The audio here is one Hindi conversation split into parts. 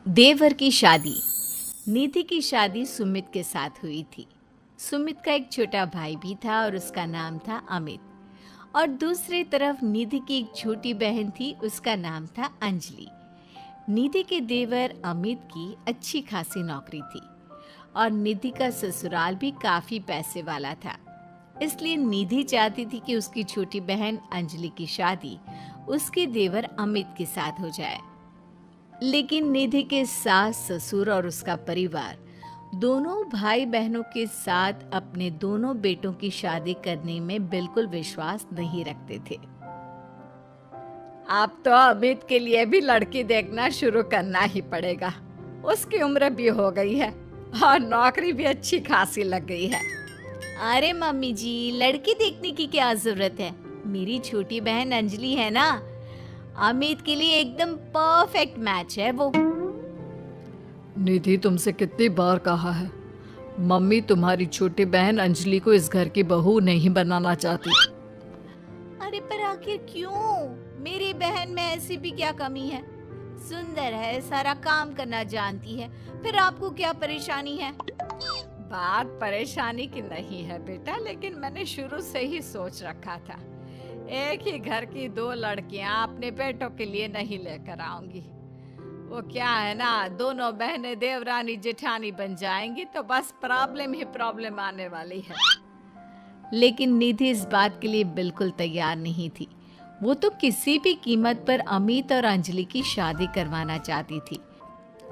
देवर की शादी। निधि की शादी सुमित के साथ हुई थी। सुमित का एक छोटा भाई भी था और उसका नाम था अमित। और दूसरी तरफ निधि की एक छोटी बहन थी, उसका नाम था अंजलि। निधि के देवर अमित की अच्छी खासी नौकरी थी और निधि का ससुराल भी काफी पैसे वाला था। इसलिए निधि चाहती थी कि उसकी छोटी बहन अंजलि की शादी उसके देवर अमित के साथ हो जाए। लेकिन निधि के सास ससुर और उसका परिवार दोनों भाई बहनों के साथ अपने दोनों बेटों की शादी करने में बिल्कुल विश्वास नहीं रखते थे। अब तो अमित के लिए भी लड़की देखना शुरू करना ही पड़ेगा। उसकी उम्र भी हो गई है और नौकरी भी अच्छी खासी लग गई है। अरे मम्मी जी, लड़की देखने की क्या जरूरत है? मेरी छोटी बहन अंजलि है ना, अमित के लिए एकदम परफेक्ट मैच है वो। निधि, तुमसे कितनी बार कहा है, मम्मी तुम्हारी छोटी बहन अंजलि को इस घर की बहू नहीं बनाना चाहती। अरे पर आखिर क्यों? मेरी बहन में ऐसी भी क्या कमी है? सुंदर है, सारा काम करना जानती है, फिर आपको क्या परेशानी है? बात परेशानी की नहीं है बेटा, लेकिन मैंने शुरू से ही सोच रखा था एक ही घर की दो लड़कियां अपने बेटों के लिए नहीं लेकर आऊंगी। वो क्या है ना, दोनों बहनें देवरानी जेठानी बन जाएंगी तो बस प्रॉब्लम ही प्रॉब्लम आने वाली है। लेकिन निधि इस बात के लिए बिल्कुल तैयार नहीं थी। वो तो किसी भी कीमत पर अमित और अंजलि की शादी करवाना चाहती थी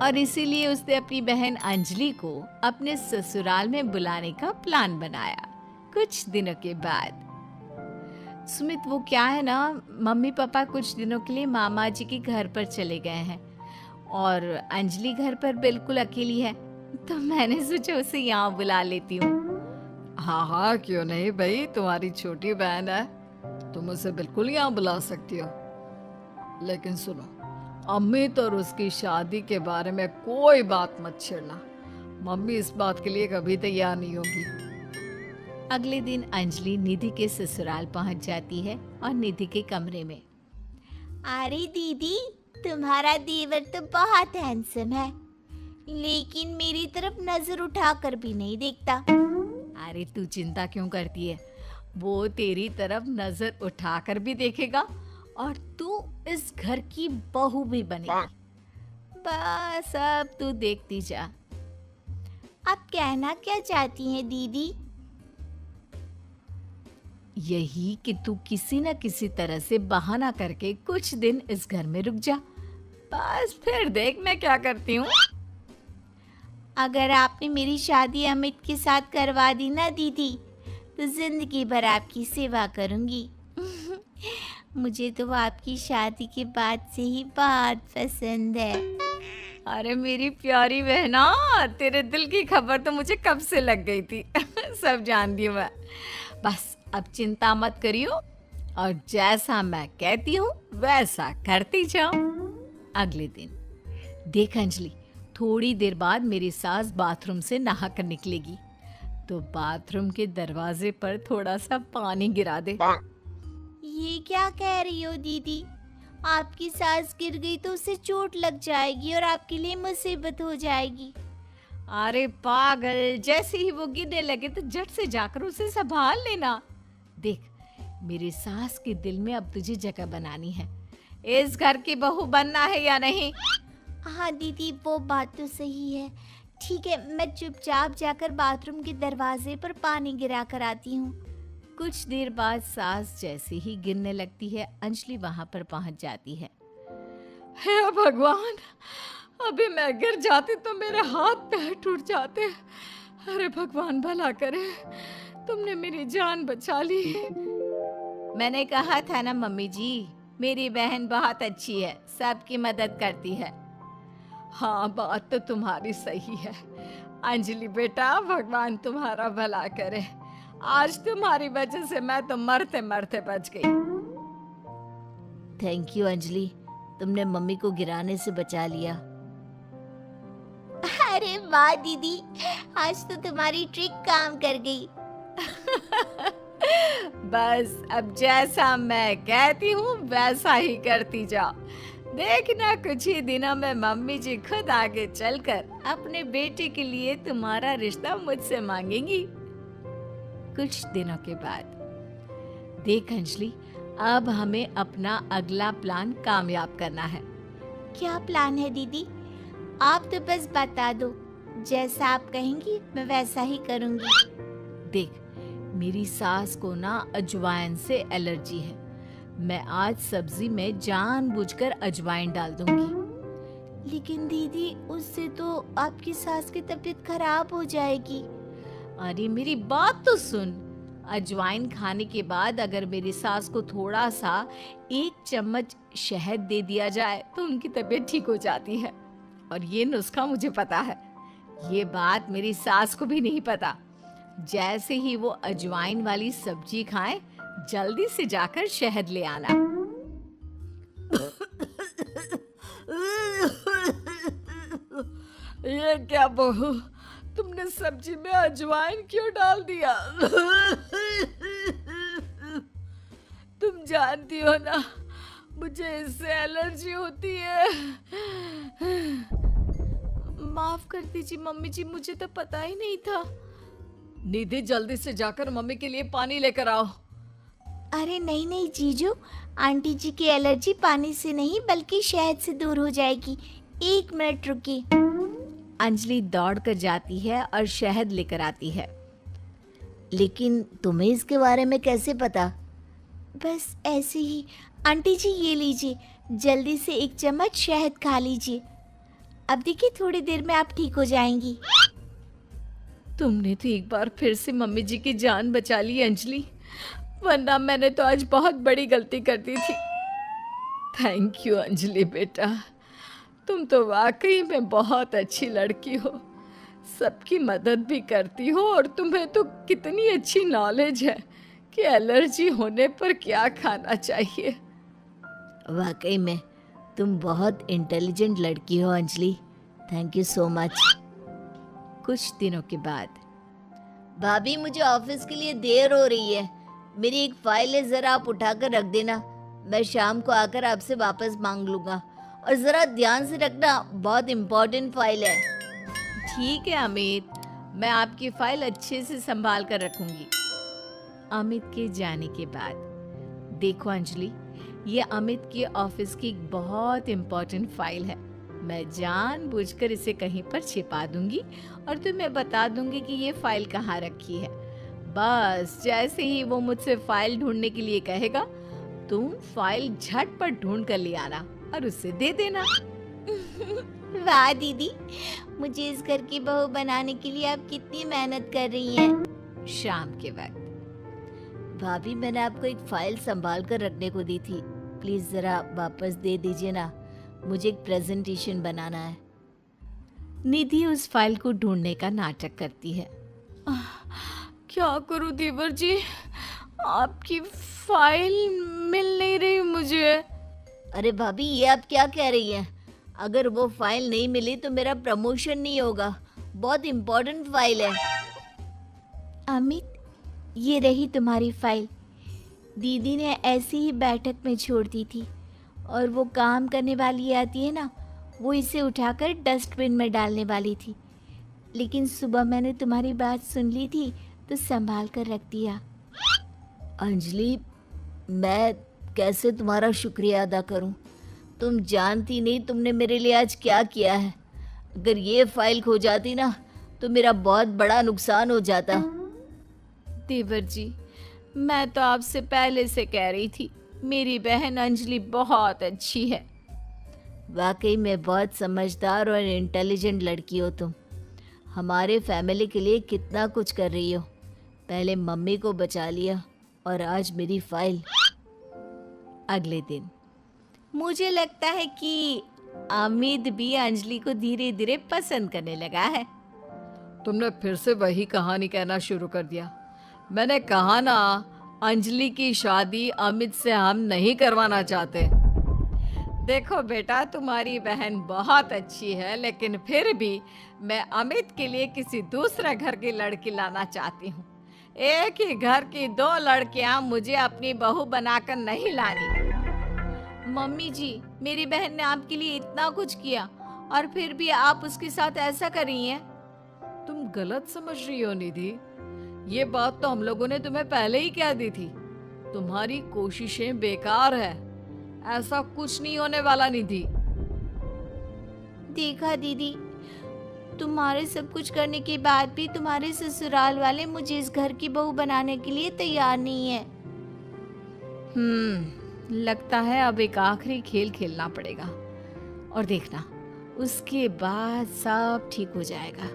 और इसीलिए उसने अपनी बहन अंजलि को अपने ससुराल में बुलाने का प्लान बनाया। कुछ दिनों के बाद सुमित, वो क्या है ना, मम्मी पापा कुछ दिनों के लिए मामा जी के घर पर चले गए हैं और अंजलि घर पर बिल्कुल अकेली है, तो मैंने सोचा उसे यहाँ बुला लेती हूँ। हाँ हाँ, क्यों नहीं भाई, तुम्हारी छोटी बहन है, तुम उसे बिल्कुल यहाँ बुला सकती हो। लेकिन सुनो, अमित और उसकी शादी के बारे में कोई बात मत छेड़ना। मम्मी इस बात के लिए कभी तैयार नहीं होगी। अगले दिन अंजलि निधि के ससुराल पहुंच जाती है और निधि के कमरे में। अरे दीदी, तुम्हारा देवर तो बहुत हैंडसम है, लेकिन मेरी तरफ नजर उठाकर भी नहीं देखता। अरे तू चिंता क्यों करती है? वो तेरी तरफ नजर उठाकर भी देखेगा और तू इस घर की बहू भी बनेगी। बस अब तू देखती जा। आप कहना क्या चाहती हैं दीदी? यही कि तू किसी न किसी तरह से बहाना करके कुछ दिन इस घर में रुक जा, बस फिर देख मैं क्या करती हूँ। अगर आपने मेरी शादी अमित के साथ करवा दी ना दीदी, तो जिंदगी भर आपकी सेवा करूंगी। मुझे तो आपकी शादी के बाद से ही बहुत पसंद है। अरे मेरी प्यारी बहना, तेरे दिल की खबर तो मुझे कब से लग गई थी। सब जानती हूँ मैं। बस अब चिंता मत करियो और जैसा मैं कहती हूँ वैसा करती जाओ। अगले दिन, देख अंजलि, थोड़ी देर बाद मेरी सास बाथरूम से नहा कर निकलेगी, तो बाथरूम के दरवाजे पर थोड़ा सा पानी गिरा दे। ये क्या कह रही हो दीदी? आपकी सास गिर गई तो उसे चोट लग जाएगी और आपके लिए मुसीबत हो जाएगी। अरे पागल, जैसे ही वो गिरने लगे तो झट से जाकर उसे संभाल लेना। देख, मेरी सास के दिल में अब तुझे जगह बनानी है। इस घर की बहू बनना है या नहीं? हाँ दीदी, वो बात तो सही है। ठीक है, मैं चुपचाप जाकर बाथरूम के दरवाजे पर पानी गिरा कर आती हूँ। कुछ देर बाद सास जैसे ही गिरने लगती है, अंजलि वहां पर पहुंच जाती है। हे भगवान, अभी मैं गिर जाती तो मेरे हाथ पैर टूट जाते। अरे भगवान भला करे, तुमने मेरी जान बचा ली। मैंने कहा था ना मम्मी जी, मेरी बहन बहुत अच्छी है, सबकी मदद करती है। हाँ, बात तो तुम्हारी सही है अंजलि बेटा, भगवान तुम्हारा भला करे। आज तुम्हारी वजह से मैं तो मरते मरते बच गई। थैंक यू अंजलि, तुमने मम्मी को गिराने से बचा लिया। अरे वाह दीदी, आज तो तुम्हारी ट्रिक काम कर गई। बस अब जैसा मैं कहती हूँ वैसा ही करती जाओ। देखना कुछ ही दिनों में मम्मी जी खुद आगे चलकर अपने बेटे के लिए तुम्हारा रिश्ता मुझसे मांगेंगी। कुछ दिनों के बाद, देख अंजलि, अब हमें अपना अगला प्लान कामयाब करना है। क्या प्लान है दीदी? आप तो बस बता दो, जैसा आप कहेंगी मैं वैसा ही करूंगी। देख, मेरी सास को ना अजवाइन से एलर्जी है। मैं आज सब्जी में जानबूझकर अजवाइन डाल दूंगी। लेकिन दीदी, उससे तो आपकी सास की तबीयत खराब हो जाएगी। अरे मेरी बात तो सुन। अजवाइन खाने के बाद अगर मेरी सास को थोड़ा सा 1 चम्मच शहद दे दिया जाए तो उनकी तबीयत ठीक हो जाती है। और ये नुस्खा मुझे पता है। ये बात मेरी सास को भी नहीं पता। जैसे ही वो अजवाइन वाली सब्जी खाएं, जल्दी से जाकर शहद ले आना। ये क्या बहू, तुमने सब्जी में अजवाइन क्यों डाल दिया? तुम जानती हो ना, मुझे इससे एलर्जी होती है। माफ कर दीजिए मम्मी जी, मुझे तो पता ही नहीं था। निधि, जल्दी से जाकर मम्मी के लिए पानी लेकर आओ। अरे नहीं नहीं जीजू, आंटी जी की एलर्जी पानी से नहीं बल्कि शहद से दूर हो जाएगी। 1 मिनट रुकिए। अंजलि दौड़ कर जाती है और शहद लेकर आती है। लेकिन तुम्हें इसके बारे में कैसे पता? बस ऐसे ही। आंटी जी ये लीजिए, जल्दी से 1 चम्मच शहद खा लीजिए। अब देखिए थोड़ी देर में आप ठीक हो जाएंगी। तुमने तो एक बार फिर से मम्मी जी की जान बचा ली अंजलि, वरना मैंने तो आज बहुत बड़ी गलती कर दी थी। थैंक यू अंजलि बेटा, तुम तो वाकई में बहुत अच्छी लड़की हो। सबकी मदद भी करती हो और तुम्हें तो कितनी अच्छी नॉलेज है कि एलर्जी होने पर क्या खाना चाहिए। वाकई में तुम बहुत इंटेलिजेंट लड़की हो Anjali. Thank you so much. कुछ दिनों के बाद, भाभी मुझे ऑफिस के लिए देर हो रही है। मेरी एक फाइल है, ज़रा आप उठा कर रख देना। मैं शाम को आकर आपसे वापस मांग लूँगा। और ज़रा ध्यान से रखना, बहुत इम्पोर्टेंट फाइल है। ठीक है अमित, मैं आपकी फाइल अच्छे से संभाल कर रखूंगी। अमित के जाने के बाद, देखो अंजलि, ये अमित के ऑफिस की एक बहुत इम्पोर्टेंट फाइल है। मैं जानबूझकर इसे कहीं पर छिपा दूंगी और तुम्हें बता दूंगी कि ये फाइल कहाँ रखी है। बस जैसे ही वो मुझसे फाइल ढूंढने के लिए कहेगा, तुम फाइल झटपट ढूंढ कर ले आना और उसे दे देना। वाह दीदी, मुझे इस घर की बहू बनाने के लिए आप कितनी मेहनत कर रही हैं। शाम के वक्त, भाभी मैंने आपको एक फाइल संभाल कर रखने को दी थी, प्लीज जरा वापस दे दीजिए ना। मुझे एक प्रेजेंटेशन बनाना है। निधि उस फाइल को ढूंढने का नाटक करती है। क्या करूं देवर जी, आपकी फाइल मिल नहीं रही मुझे। अरे भाभी, ये आप क्या कह रही हैं? अगर वो फाइल नहीं मिली तो मेरा प्रमोशन नहीं होगा। बहुत इम्पोर्टेंट फाइल है। अमित, ये रही तुम्हारी फाइल। दीदी ने ऐसी ही बैठक में छोड़ दी थी और वो काम करने वाली आती है ना, वो इसे उठाकर डस्टबिन में डालने वाली थी। लेकिन सुबह मैंने तुम्हारी बात सुन ली थी तो संभाल कर रख दिया। अंजलि, मैं कैसे तुम्हारा शुक्रिया अदा करूं? तुम जानती नहीं तुमने मेरे लिए आज क्या किया है। अगर ये फाइल खो जाती ना तो मेरा बहुत बड़ा नुकसान हो जाता। देवर जी, मैं तो आपसे पहले से कह रही थी, मेरी बहन अंजलि बहुत अच्छी है। वाकई में बहुत समझदार और इंटेलिजेंट लड़की हो तुम। हमारे फैमिली के लिए कितना कुछ कर रही हो। पहले मम्मी को बचा लिया और आज मेरी फाइल। अगले दिन, मुझे लगता है कि अमित भी अंजलि को धीरे धीरे पसंद करने लगा है। तुमने फिर से वही कहानी कहना शुरू कर दिया। मैंने कहा ना, अंजलि की शादी अमित से हम नहीं करवाना चाहते। देखो बेटा, तुम्हारी बहन बहुत अच्छी है, लेकिन फिर भी मैं अमित के लिए किसी दूसरे घर की लड़की लाना चाहती हूँ। एक ही घर की 2 लड़कियां मुझे अपनी बहू बनाकर नहीं लानी। मम्मी जी, मेरी बहन ने आपके लिए इतना कुछ किया और फिर भी आप उसके साथ ऐसा कर रही हैं। तुम गलत समझ रही हो निधि। ये बात तो हम लोगों ने तुम्हें पहले ही कह दी थी। तुम्हारी कोशिशें बेकार है। ऐसा कुछ नहीं होने वाला निधि। देखा दीदी, तुम्हारे सब कुछ करने के बाद भी तुम्हारे ससुराल वाले मुझे इस घर की बहू बनाने के लिए तैयार नहीं है। लगता है अब एक आखिरी खेल खेलना पड़ेगा और देखना, उसके बाद सब ठीक हो जाएगा।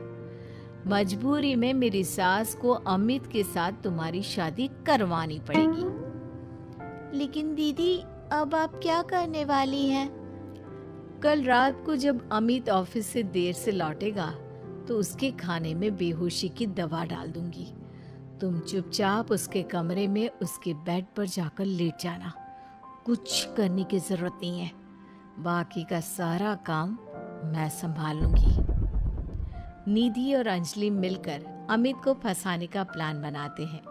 मजबूरी में मेरी सास को अमित के साथ तुम्हारी शादी करवानी पड़ेगी। लेकिन दीदी, अब आप क्या करने वाली हैं? कल रात को जब अमित ऑफिस से देर से लौटेगा तो उसके खाने में बेहोशी की दवा डाल दूंगी। तुम चुपचाप उसके कमरे में उसके बेड पर जाकर लेट जाना। कुछ करने की जरूरत नहीं है, बाकी का सारा काम मैं संभाल लूंगी। निधि और अंजलि मिलकर अमित को फंसाने का प्लान बनाते हैं।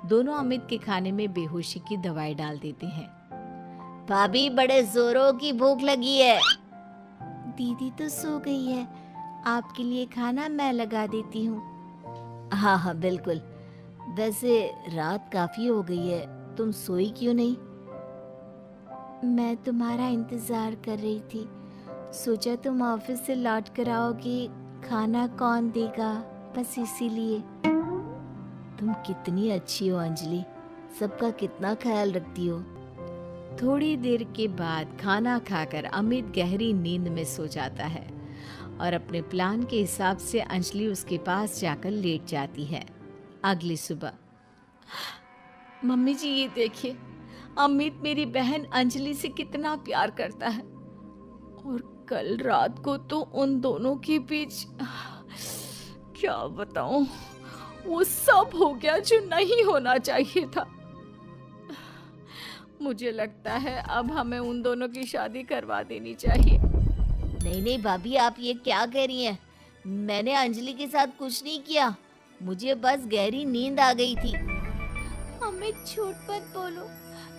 दोनों अमित के खाने में बेहोशी की दवाई डाल देते हैं। भाभी, बड़े जोरों की भूख लगी है। दीदी तो सो गई है, आपके लिए खाना मैं लगा देती हूँ। हाँ हाँ बिल्कुल। वैसे रात काफी हो गई है, तुम सोई क्यों नहीं? मैं तुम्हारा इंतजार कर रही थी, सोचा तुम ऑफिस से लौट कर आओगी, खाना कौन देगा, बस इसीलिए। तुम कितनी अच्छी हो अंजलि, सबका कितना ख्याल रखती हो। थोड़ी देर के बाद खाना खाकर अमित गहरी नींद में सो जाता है और अपने प्लान के हिसाब से अंजलि उसके पास जाकर लेट जाती है। अगली सुबह, मम्मी जी ये देखिए, अमित मेरी बहन अंजलि से कितना प्यार करता है और कल रात को तो उन दोनों के बीच क्या बताऊं, वो सब हो गया जो नहीं होना चाहिए था। मुझे लगता है अब हमें उन दोनों की शादी करवा देनी चाहिए। नहीं नहीं भाभी, आप ये क्या कह रही हैं? मैंने अंजलि के साथ कुछ नहीं किया, मुझे बस गहरी नींद आ गई थी। अमित, झूठ मत बोलो।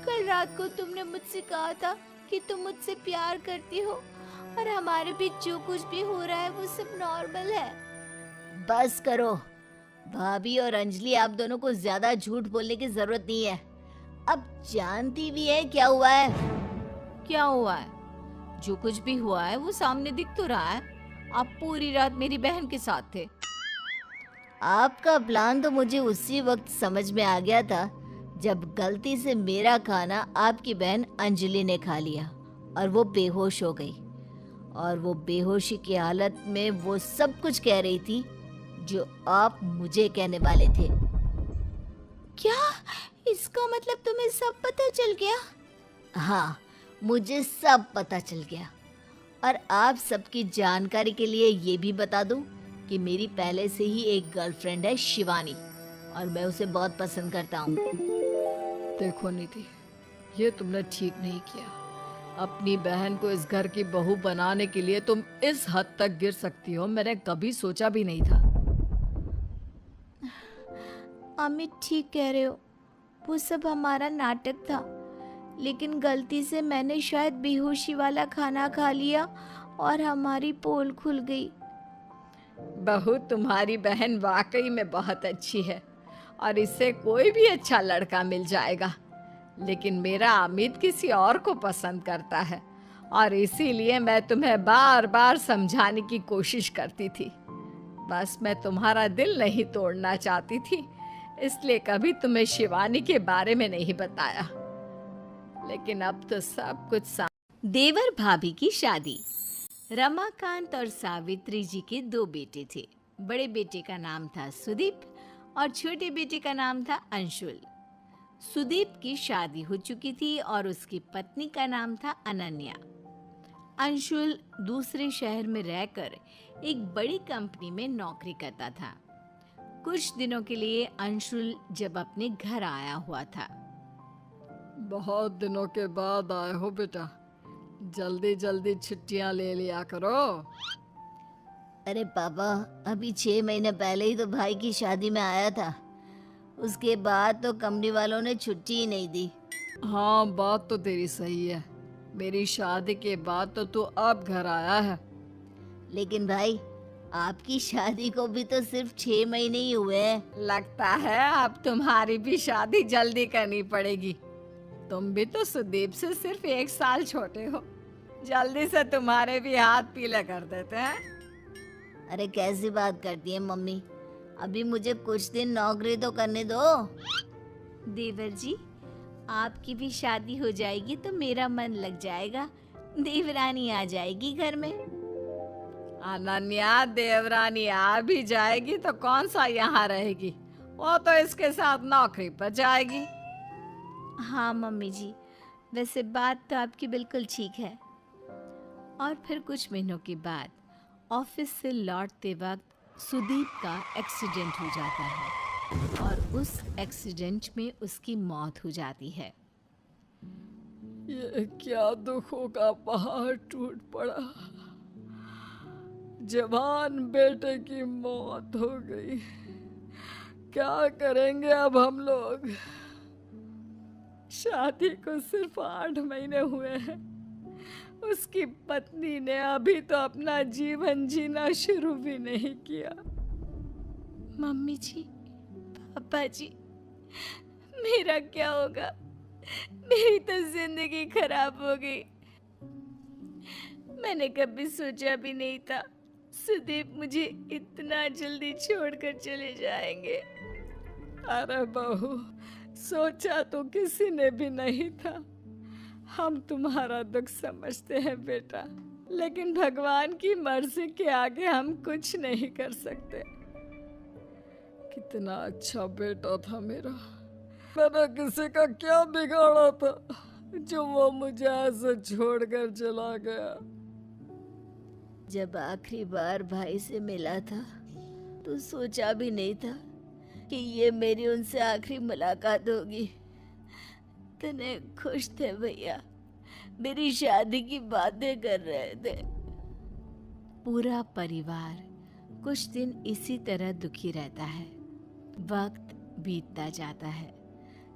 कल रात को तुमने मुझसे कहा था कि तुम मुझसे प्यार करती हो और हमारे बीच जो कुछ भी हो रहा है वो सब नॉर्मल है। बस करो भाभी और अंजलि, आप दोनों को ज्यादा झूठ बोलने की जरूरत नहीं है। अब जानती भी है क्या हुआ है। क्या हुआ है? जो कुछ भी हुआ है वो सामने दिख तो रहा है। आप पूरी रात मेरी बहन के साथ थे। आपका प्लान तो मुझे उसी वक्त समझ में आ गया था जब गलती से मेरा खाना आपकी बहन अंजलि ने खा लिया और वो बेहोश हो गई, और वो बेहोशी की हालत में वो सब कुछ कह रही थी जो आप मुझे कहने वाले थे। क्या इसका मतलब तुम्हें सब पता चल गया? हाँ, मुझे सब पता चल गया। और आप सबकी जानकारी के लिए ये भी बता दूं कि मेरी पहले से ही एक गर्लफ्रेंड है, शिवानी, और मैं उसे बहुत पसंद करता हूँ। देखो निधि, ये तुमने ठीक नहीं किया। अपनी बहन को इस घर की बहू बनाने के लिए तुम इस हद तक गिर सकती हो, मैंने कभी सोचा भी नहीं था। अमित ठीक कह रहे हो, वो सब हमारा नाटक था, लेकिन गलती से मैंने शायद बेहोशी वाला खाना खा लिया और हमारी पोल खुल गई। बहू, तुम्हारी बहन वाकई में बहुत अच्छी है और इससे कोई भी अच्छा लड़का मिल जाएगा, लेकिन मेरा अमित किसी और को पसंद करता है और इसीलिए मैं तुम्हें बार बार समझाने की कोशिश करती थी। बस मैं तुम्हारा दिल नहीं तोड़ना चाहती थी, इसलिए कभी तुम्हें शिवानी के बारे में नहीं बताया, लेकिन अब तो सब कुछ देवर भाभी की शादी। रमाकांत और सावित्री जी के 2 बेटे थे। बड़े बेटे का नाम था सुदीप और छोटे बेटे का नाम था अंशुल। सुदीप की शादी हो चुकी थी और उसकी पत्नी का नाम था अनन्या। अंशुल दूसरे शहर में रहकर एक बड़ी कंपनी में नौकरी करता था। कुछ दिनों के लिए अंशुल जब अपने घर आया हुआ था। बहुत दिनों के बाद आए हो बेटा, जल्दी जल्दी छुट्टियां ले लिया करो। अरे पापा, अभी 6 महीने पहले ही तो भाई की शादी में आया था, उसके बाद तो कंपनी वालों ने छुट्टी ही नहीं दी। हाँ, बात तो तेरी सही है, मेरी शादी के बाद तो तू अब घर आया है। लेकिन भाई, आपकी शादी को भी तो सिर्फ 6 महीने ही हुए हैं। लगता है अब तुम्हारी भी शादी जल्दी करनी पड़ेगी। तुम भी तो सुदीप से सिर्फ 1 साल छोटे हो। जल्दी से तुम्हारे भी हाथ पीले कर देते हैं। अरे कैसी बात करती है मम्मी, अभी मुझे कुछ दिन नौकरी तो करने दो। देवर जी, आपकी भी शादी हो जाएगी तो मेरा मन लग जाएगा। देवरानी आ जाएगी घर में। अनन्या देवरानी आ भी जाएगी तो कौन सा यहाँ रहेगी, वो तो इसके साथ नौकरी पर जाएगी। हाँ मम्मी जी, वैसे बात तो आपकी बिल्कुल ठीक है। और फिर कुछ महीनों के बाद ऑफिस से लौटते वक्त सुदीप का एक्सीडेंट हो जाता है और उस एक्सीडेंट में उसकी मौत हो जाती है। ये क्या दुखों का पहाड़ टूट पड़ा। जवान बेटे की मौत हो गई। क्या करेंगे अब हम लोग। शादी को सिर्फ 8 महीने हुए हैं। उसकी पत्नी ने अभी तो अपना जीवन जीना शुरू भी नहीं किया। मम्मी जी, पापा जी, मेरा क्या होगा? मेरी तो जिंदगी खराब हो गई। मैंने कभी सोचा भी नहीं था सुदीप मुझे इतना जल्दी छोड़कर चले जाएंगे। अरे बहू, सोचा तो किसी ने भी नहीं था। हम तुम्हारा दुख समझते हैं बेटा, लेकिन भगवान की मर्जी के आगे हम कुछ नहीं कर सकते। कितना अच्छा बेटा था मेरा। मैंने किसी का क्या बिगाड़ा था जो वो मुझे ऐसे छोड़कर चला गया। जब आखिरी बार भाई से मिला था तो सोचा भी नहीं था कि ये मेरी उनसे आखिरी मुलाकात होगी। इतने खुश थे भैया, मेरी शादी की बातें कर रहे थे। पूरा परिवार कुछ दिन इसी तरह दुखी रहता है। वक्त बीतता जाता है।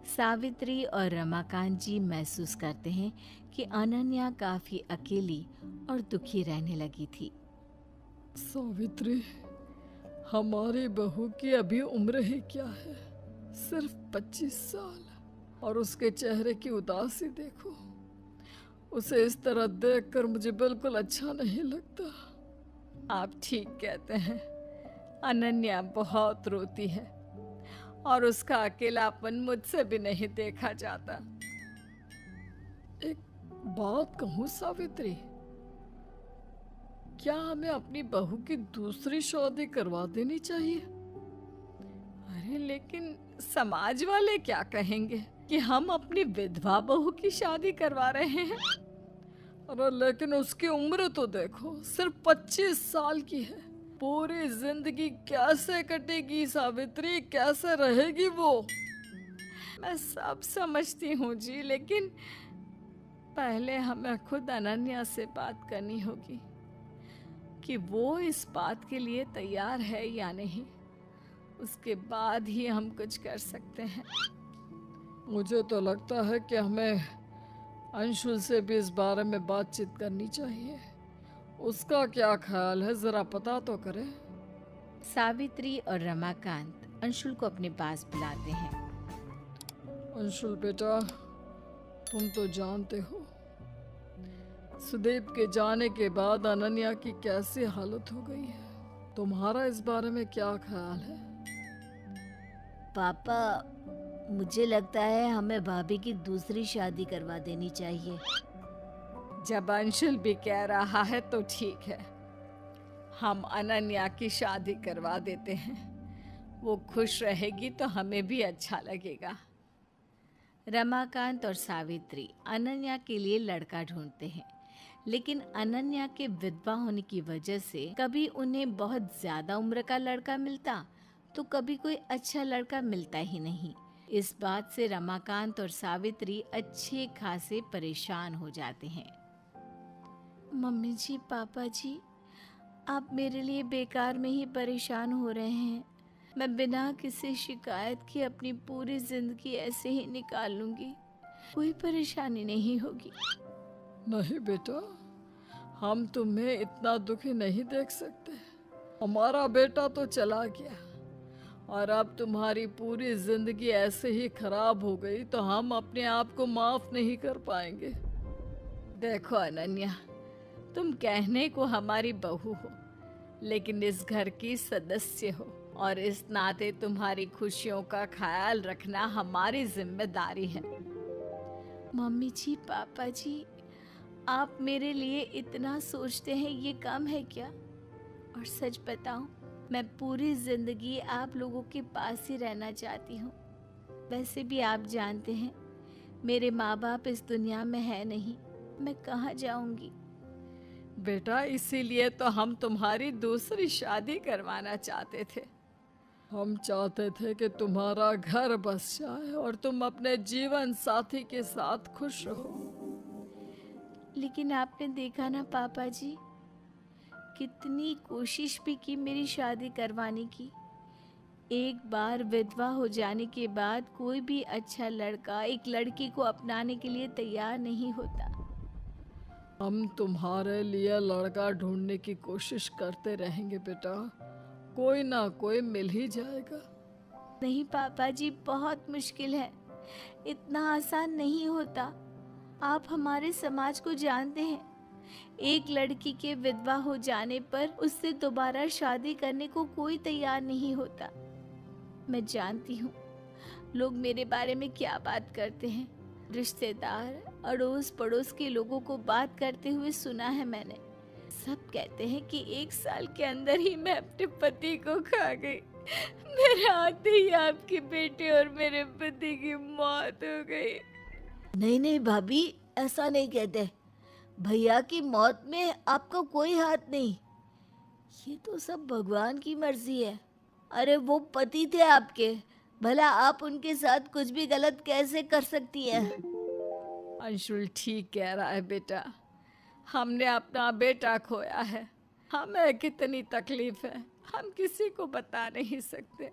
सावित्री और रमाकांत जी महसूस करते हैं कि अनन्या काफी अकेली और दुखी रहने लगी थी। सावित्री, हमारी बहू की अभी उम्र ही क्या है, सिर्फ 25 साल, और उसके चेहरे की उदासी देखो। उसे इस तरह देखकर मुझे बिल्कुल अच्छा नहीं लगता। आप ठीक कहते हैं, अनन्या बहुत रोती है और उसका अकेलापन मुझसे भी नहीं देखा जाता। एक बात कहूं सावित्री, क्या हमें अपनी बहू की दूसरी शादी करवा देनी चाहिए? अरे लेकिन समाज वाले क्या कहेंगे कि हम अपनी विधवा बहू की शादी करवा रहे हैं। अरे लेकिन उसकी उम्र तो देखो, सिर्फ 25 साल की है। पूरी जिंदगी कैसे कटेगी सावित्री, कैसे रहेगी वो? मैं सब समझती हूँ जी, लेकिन पहले हमें खुद अनन्या से बात करनी होगी कि वो इस बात के लिए तैयार है या नहीं। उसके बाद ही हम कुछ कर सकते हैं। मुझे तो लगता है कि हमें अंशुल से भी इस बारे में बातचीत करनी चाहिए। उसका क्या ख्याल है, जरा पता तो करें। सावित्री और रमाकांत अंशुल को अपने पास बुलाते हैं। अंशुल बेटा, तुम तो जानते हो सुदीप के जाने के बाद अनन्या की कैसी हालत हो गई है। तुम्हारा इस बारे में क्या ख्याल है? पापा, मुझे लगता है हमें भाभी की दूसरी शादी करवा देनी चाहिए। जब अंशुल भी कह रहा है तो ठीक है, हम अनन्या की शादी करवा देते हैं। वो खुश रहेगी तो हमें भी अच्छा लगेगा। रमाकांत और सावित्री अनन्या के लिए लड़का ढूंढते हैं, लेकिन अनन्या के विधवा होने की वजह से कभी उन्हें बहुत ज्यादा उम्र का लड़का मिलता तो कभी कोई अच्छा लड़का मिलता ही नहीं। इस बात से रमाकांत और सावित्री अच्छे खासे परेशान हो जाते हैं। मम्मी जी, पापा जी, आप मेरे लिए बेकार में ही परेशान हो रहे हैं। मैं बिना किसी शिकायत के अपनी पूरी जिंदगी ऐसे ही निकाल लूंगी, कोई परेशानी नहीं होगी। नहीं बेटा, हम तुम्हें इतना दुखी नहीं देख सकते। हमारा बेटा तो चला गया और अब तुम्हारी पूरी जिंदगी ऐसे ही खराब हो गई तो हम अपने आप को माफ नहीं कर पाएंगे। देखो अनन्या, तुम कहने को हमारी बहू हो, लेकिन इस घर की सदस्य हो और इस नाते तुम्हारी खुशियों का ख्याल रखना हमारी जिम्मेदारी है। मम्मी जी, पापा जी, आप मेरे लिए इतना सोचते हैं, ये कम है क्या? और सच बताऊं, मैं पूरी जिंदगी आप लोगों के पास ही रहना चाहती हूँ। वैसे भी आप जानते हैं, मेरे माँ बाप इस दुनिया में है नहीं, मैं कहाँ जाऊंगी? बेटा, इसीलिए तो हम तुम्हारी दूसरी शादी करवाना चाहते थे। हम चाहते थे कि तुम्हारा घर बस जाए और तुम अपने जीवन साथी के साथ खुश रहो। लेकिन आपने देखा ना पापा जी, कितनी कोशिश भी की मेरी शादी करवाने की। एक बार विधवा हो जाने के बाद कोई भी अच्छा लड़का एक लड़की को अपनाने के लिए तैयार नहीं होता। हम तुम्हारे लिए लड़का ढूंढने की कोशिश करते रहेंगे बेटा, कोई ना कोई मिल ही जाएगा। नहीं पापा जी, बहुत मुश्किल है, इतना आसान नहीं होता। आप हमारे समाज को जानते हैं, एक लड़की के विधवा हो जाने पर उससे दोबारा शादी करने को कोई तैयार नहीं होता। मैं जानती हूँ लोग मेरे बारे में क्या बात करते हैं। रिश्तेदार, अड़ोस पड़ोस के लोगों को बात करते हुए सुना है मैंने। सब कहते हैं कि 1 साल के अंदर ही मैं अपने पति को खा गई। मेरे आते ही आपके बेटे और मेरे पति की मौत हो गई। नहीं नहीं भाभी, ऐसा नहीं कहते। भैया की मौत में आपका कोई हाथ नहीं, ये तो सब भगवान की मर्जी है। अरे वो पति थे आपके, भला आप उनके साथ कुछ भी गलत कैसे कर सकती हैं? अंशुल ठीक कह रहा है बेटा, हमने अपना बेटा खोया है। हमें कितनी तकलीफ है हम किसी को बता नहीं सकते,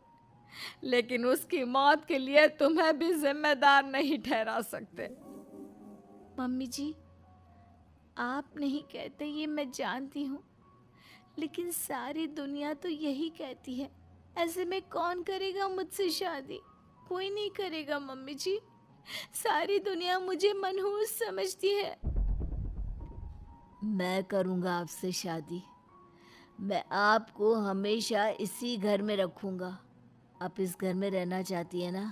लेकिन उसकी मौत के लिए तुम्हें भी जिम्मेदार नहीं ठहरा सकते। मम्मी जी, आप नहीं कहते ये मैं जानती हूँ, लेकिन सारी दुनिया तो यही कहती है। ऐसे में कौन करेगा मुझसे शादी? कोई नहीं करेगा मम्मी जी। सारी दुनिया मुझे मनहूस समझती है। मैं करूँगा आपसे शादी। मैं आपको हमेशा इसी घर में रखूँगा। आप इस घर में रहना चाहती है ना,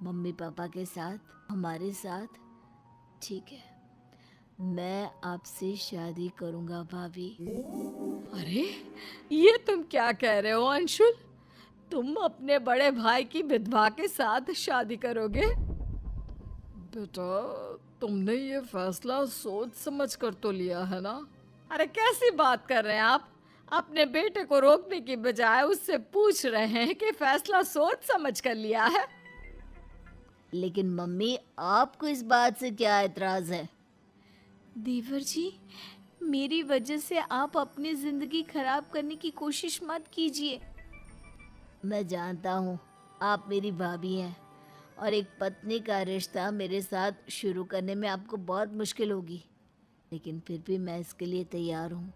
मम्मी पापा के साथ, हमारे साथ? ठीक है, मैं आपसे शादी करूँगा भाभी। अरे ये तुम क्या कह रहे हो अंशुल? तुम अपने बड़े भाई की विधवा के साथ शादी करोगे? बेटा, तुमने ये फैसला सोच समझ कर तो लिया है ना? अरे कैसी बात कर रहे हैं आप? अपने बेटे को रोकने की बजाय उससे पूछ रहे हैं कि फैसला सोच समझ कर लिया है। लेकिन मम्मी, आपको इस बात से क्या एतराज है? देवर जी, मेरी वजह से आप अपनी जिंदगी खराब करने की कोशिश मत कीजिए। मैं जानता हूँ आप मेरी भाभी हैं और एक पत्नी का रिश्ता मेरे साथ शुरू करने में आपको बहुत मुश्किल होगी, लेकिन फिर भी मैं इसके लिए तैयार हूँ।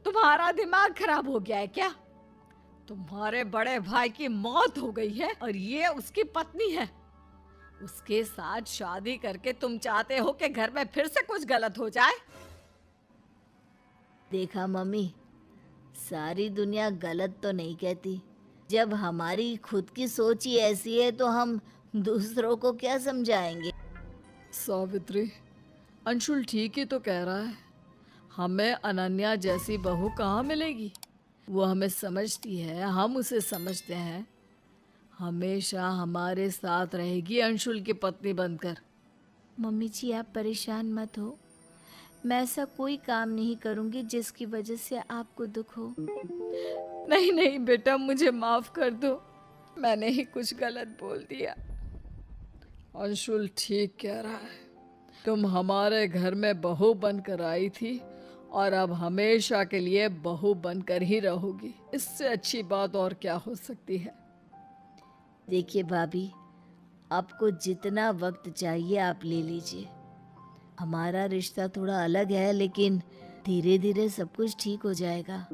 तुम्हारा दिमाग खराब हो गया है क्या? तुम्हारे बड़े भाई की मौत हो गई है और ये उसकी पत्नी है। उसके साथ शादी करके तुम चाहते हो कि घर में फिर से कुछ गलत हो जाए? देखा मम्मी, सारी दुनिया गलत तो नहीं कहती। जब हमारी खुद की सोच ही ऐसी है तो हम दूसरों को क्या समझाएंगे? सावित्री, अंशुल ठीक ही तो कह रहा है। हमें अनन्या जैसी बहू कहाँ मिलेगी? वो हमें समझती है, हम उसे समझते हैं। हमेशा हमारे साथ रहेगी अंशुल की पत्नी बनकर। मम्मी जी, आप परेशान मत हो। मैं ऐसा कोई काम नहीं करूंगी जिसकी वजह से आपको दुख हो। नहीं नहीं बेटा, मुझे माफ कर दो, मैंने ही कुछ गलत बोल दिया। अंशुल ठीक कह रहा है, तुम हमारे घर में बहू बनकर आई थी और अब हमेशा के लिए बहू बनकर ही रहोगी। इससे अच्छी बात और क्या हो सकती है? देखिए भाभी, आपको जितना वक्त चाहिए आप ले लीजिए। हमारा रिश्ता थोड़ा अलग है, लेकिन धीरे धीरे सब कुछ ठीक हो जाएगा।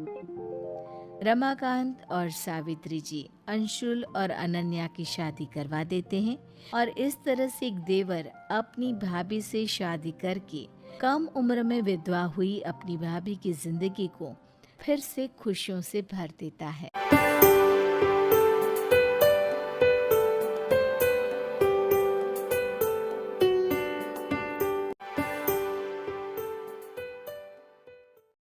रमाकांत और सावित्री जी अंशुल और अनन्या की शादी करवा देते हैं और इस तरह से एक देवर अपनी भाभी से शादी करके कम उम्र में विधवा हुई अपनी भाभी की जिंदगी को फिर से खुशियों से भर देता है।